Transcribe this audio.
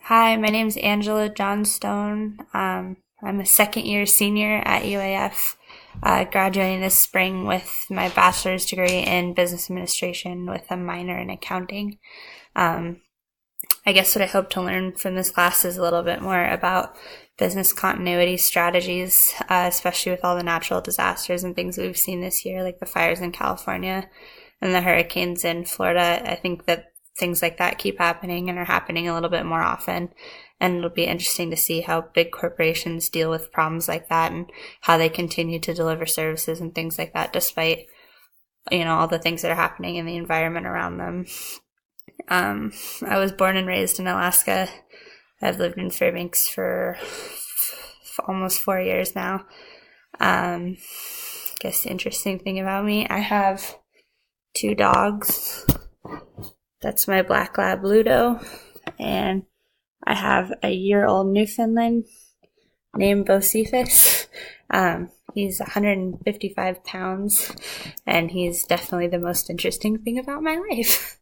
Hi, my name is Angela Johnstone. I'm a second year senior at UAF, graduating this spring with my bachelor's degree in business administration with a minor in accounting. Um, I guess what I hope to learn from this class is a little bit more about business continuity strategies, especially with all the natural disasters and things we've seen this year, like the fires in California and the hurricanes in Florida. I think that things like that keep happening and are happening a little bit more often. And it'll be interesting to see how big corporations deal with problems like that and how they continue to deliver services and things like that despite, all the things that are happening in the environment around them. I was born and raised in Alaska. I've lived in Fairbanks for almost 4 years now. I guess the interesting thing about me, I have two dogs. That's my black lab Ludo, and I have a year-old Newfoundland named Bocephus. He's 155 pounds, and he's definitely the most interesting thing about my life.